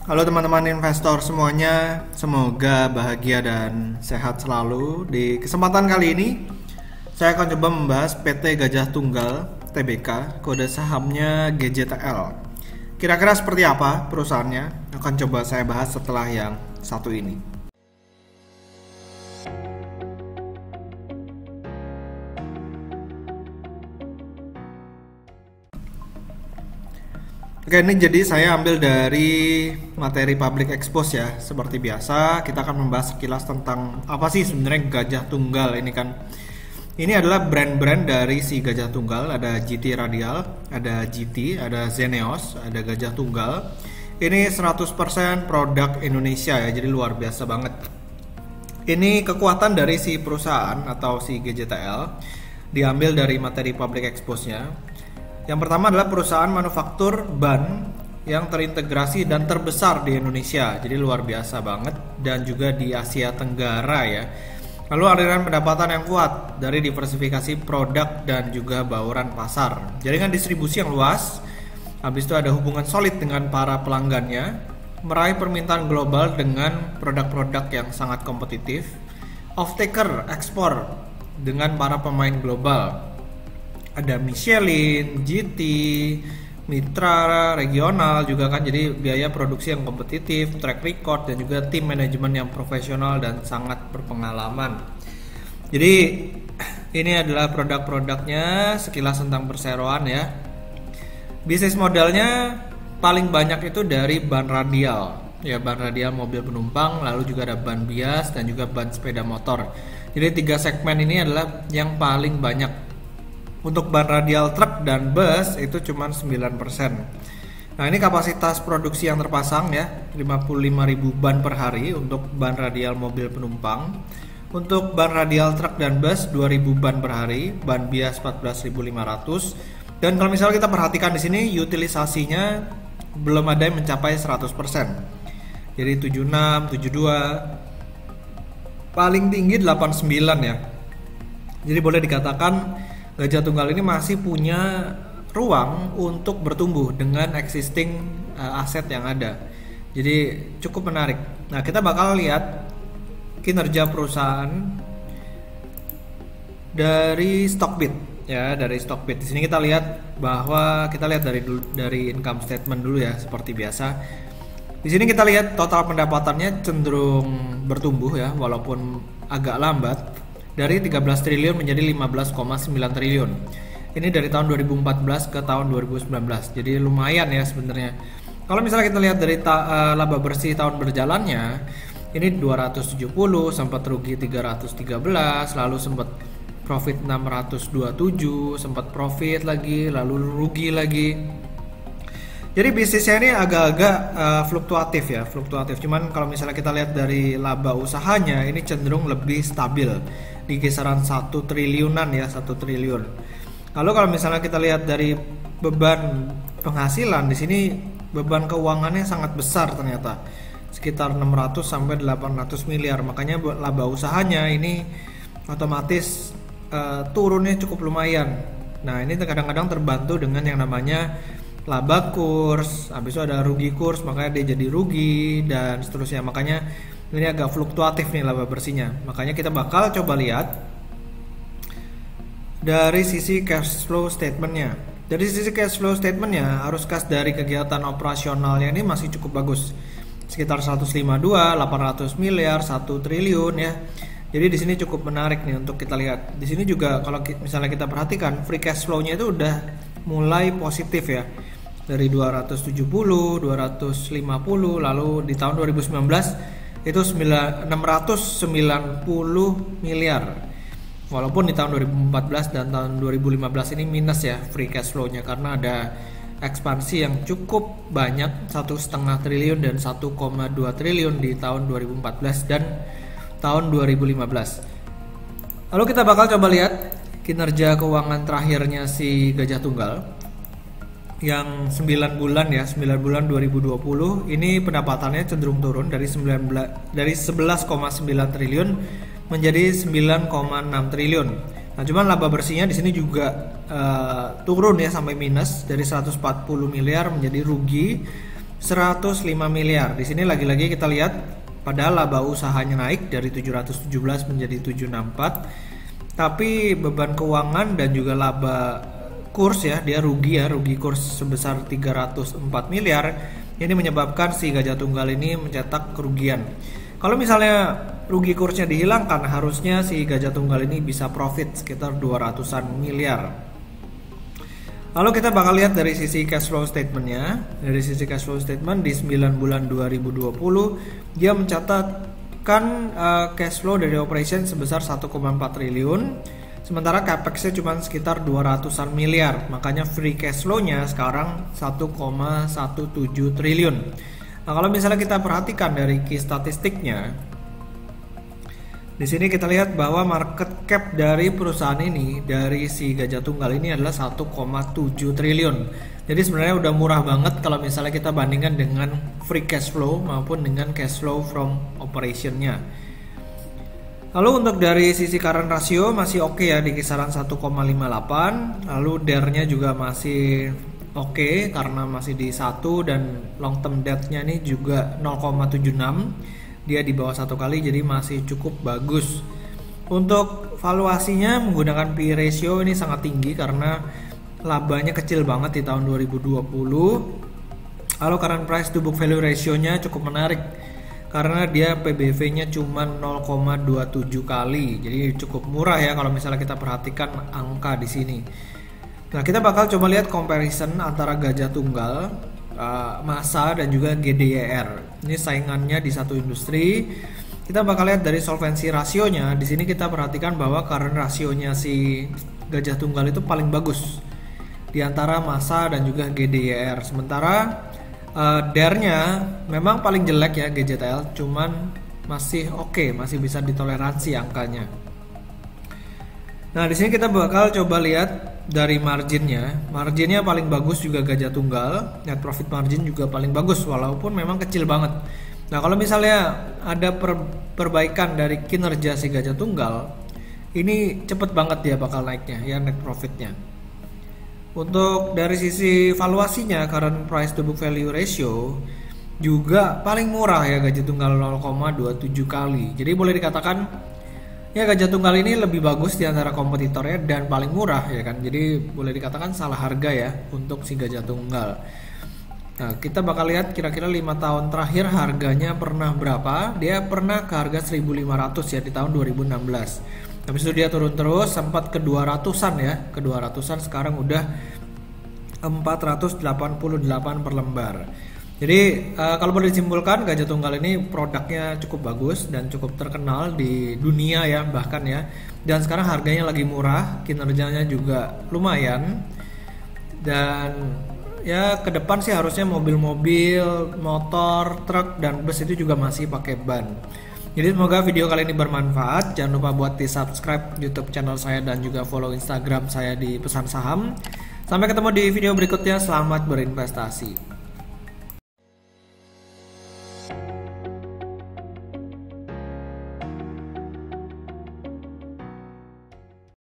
Halo teman-teman investor semuanya, semoga bahagia dan sehat selalu. Di kesempatan kali ini, saya akan coba membahas PT Gajah Tunggal Tbk, kode sahamnya GJTL. Kira-kira seperti apa perusahaannya? Akan coba saya bahas setelah yang satu ini. Oke, ini jadi saya ambil dari materi public expose ya. Seperti biasa, kita akan membahas sekilas tentang apa sih sebenarnya Gajah Tunggal ini kan. Ini adalah brand-brand dari si Gajah Tunggal. Ada GT Radial, ada GT, ada Zeneos, ada Gajah Tunggal. Ini 100% produk Indonesia ya, jadi luar biasa banget. Ini kekuatan dari si perusahaan atau si GJTL diambil dari materi public expose-nya. Yang pertama adalah perusahaan manufaktur ban yang terintegrasi dan terbesar di Indonesia. Jadi luar biasa banget, dan juga di Asia Tenggara ya. Lalu aliran pendapatan yang kuat dari diversifikasi produk dan juga bauran pasar. Jaringan distribusi yang luas. Habis itu ada hubungan solid dengan para pelanggannya, meraih permintaan global dengan produk-produk yang sangat kompetitif, off-taker ekspor dengan para pemain global. Ada Michelin, GT, Mitra regional juga kan, jadi biaya produksi yang kompetitif, track record, dan juga tim manajemen yang profesional dan sangat berpengalaman. Jadi ini adalah produk-produknya, sekilas tentang perseroan ya. Bisnis modelnya paling banyak itu dari ban radial ya, ban radial mobil penumpang, lalu juga ada ban bias dan juga ban sepeda motor. Jadi 3 segmen ini adalah yang paling banyak. Untuk ban radial truk dan bus itu cuma 9%. Nah, ini kapasitas produksi yang terpasang ya, 55.000 ban per hari untuk ban radial mobil penumpang. Untuk ban radial truk dan bus 2.000 ban per hari, ban bias 14.500. Dan kalau misalnya kita perhatikan di sini utilisasinya belum ada yang mencapai 100%. Jadi 76, 72, paling tinggi 89 ya. Jadi boleh dikatakan Gajah Tunggal ini masih punya ruang untuk bertumbuh dengan existing aset yang ada. Jadi cukup menarik. Nah, kita bakal lihat kinerja perusahaan dari Stockbit ya, dari Stockbit. Di sini kita lihat bahwa dari income statement dulu ya, seperti biasa. Di sini kita lihat total pendapatannya cenderung bertumbuh ya, walaupun agak lambat. Dari 13 triliun menjadi 15,9 triliun. Ini dari tahun 2014 ke tahun 2019. Jadi lumayan ya sebenarnya. Kalau misalnya kita lihat dari laba bersih tahun berjalannya, ini 270, sempat rugi 313, lalu sempat profit 627, sempat profit lagi, lalu rugi lagi. Jadi bisnisnya ini agak-agak fluktuatif ya, fluktuatif. Cuman kalau misalnya kita lihat dari laba usahanya, ini cenderung lebih stabil di kisaran 1 triliunan ya, 1 triliun. Lalu kalau misalnya kita lihat dari beban penghasilan, di sini beban keuangannya sangat besar ternyata, sekitar 600 sampai 800 miliar. Makanya laba usahanya ini otomatis turunnya cukup lumayan. Nah, ini kadang-kadang terbantu dengan yang namanya laba kurs, habis itu ada rugi kurs, makanya dia jadi rugi dan seterusnya. Makanya ini agak fluktuatif nih laba bersihnya. Makanya kita bakal coba lihat dari sisi cash flow statementnya. Dari sisi cash flow statementnya, arus kas dari kegiatan operasionalnya ini masih cukup bagus, sekitar 152, 800 miliar, 1 triliun ya. Jadi di sini cukup menarik nih untuk kita lihat. Di sini juga kalau misalnya kita perhatikan free cash flow-nya itu udah mulai positif ya. Dari 270, 250, lalu di tahun 2019 itu 690 miliar. Walaupun di tahun 2014 dan tahun 2015 ini minus ya free cash flow-nya, karena ada ekspansi yang cukup banyak, 1,5 triliun dan 1,2 triliun di tahun 2014 dan tahun 2015. Lalu kita bakal coba lihat kinerja keuangan terakhirnya si Gajah Tunggal yang 9 bulan ya, 9 bulan 2020. Ini pendapatannya cenderung turun dari 11,9 triliun menjadi 9,6 triliun. Nah, cuman laba bersihnya di sini juga turun ya sampai minus dari 140 miliar menjadi rugi 105 miliar. Di sini lagi-lagi kita lihat padahal laba usahanya naik dari 717 menjadi 764, tapi beban keuangan dan juga laba kurs ya, dia rugi kurs sebesar 304 miliar. Ini menyebabkan si Gajah Tunggal ini mencetak kerugian. Kalau misalnya rugi kursnya dihilangkan, harusnya si Gajah Tunggal ini bisa profit sekitar 200-an miliar. Lalu kita bakal lihat dari sisi cash flow statementnya. Dari sisi cash flow statement di 9 bulan 2020 dia mencatatkan cash flow dari operation sebesar 1,4 triliun. Sementara capex-nya cuma sekitar 200-an miliar. Makanya free cash flow-nya sekarang 1,17 triliun. Nah, kalau misalnya kita perhatikan dari key statistiknya, di sini kita lihat bahwa market cap dari perusahaan ini, dari si Gajah Tunggal ini adalah 1,7 triliun. Jadi sebenarnya udah murah banget kalau misalnya kita bandingkan dengan free cash flow maupun dengan cash flow from operation-nya. Lalu untuk dari sisi current ratio masih oke ya, di kisaran 1,58. Lalu DER-nya juga masih oke karena masih di 1, dan long term debt-nya ini juga 0,76. Dia di bawah 1 kali, jadi masih cukup bagus. Untuk valuasinya menggunakan PE ratio ini sangat tinggi karena labanya kecil banget di tahun 2020. Lalu current price to book value ratio-nya cukup menarik karena dia PBV-nya cuma 0,27 kali. Jadi cukup murah ya kalau misalnya kita perhatikan angka di sini. Nah, kita bakal coba lihat comparison antara Gajah Tunggal, Masa dan juga GDYR. Ini saingannya di satu industri. Kita bakal lihat dari solvency rasionya. Di sini kita perhatikan bahwa current rasionya si Gajah Tunggal itu paling bagus di antara Masa dan juga GDYR. Sementara DER-nya memang paling jelek ya GJTL, cuman masih oke, masih bisa ditoleransi angkanya. Nah, di sini kita bakal coba lihat dari marginnya. Marginnya paling bagus juga Gajah Tunggal, net profit margin juga paling bagus walaupun memang kecil banget. Nah, kalau misalnya ada perbaikan dari kinerja si Gajah Tunggal, ini cepet banget dia bakal naiknya ya net profitnya. Untuk dari sisi valuasinya, current price to book value ratio juga paling murah ya Gajah Tunggal, 0,27 kali. Jadi boleh dikatakan ya Gajah Tunggal ini lebih bagus di antara kompetitornya dan paling murah ya kan. Jadi boleh dikatakan salah harga ya untuk si Gajah Tunggal. Nah, kita bakal lihat kira-kira 5 tahun terakhir harganya pernah berapa. Dia pernah ke harga 1.500 ya di tahun 2016. Habis itu dia turun terus, sempat ke 200-an ya. Ke 200-an, sekarang udah 488 per lembar. Jadi kalau boleh disimpulkan, Gajah Tunggal ini produknya cukup bagus dan cukup terkenal di dunia ya bahkan ya. Dan sekarang harganya lagi murah, kinerjanya juga lumayan. Dan ya ke depan sih harusnya mobil-mobil, motor, truk dan bus itu juga masih pakai ban. Jadi semoga video kali ini bermanfaat. Jangan lupa buat di subscribe YouTube channel saya dan juga follow Instagram saya di Pesan Saham. Sampai ketemu di video berikutnya. Selamat berinvestasi.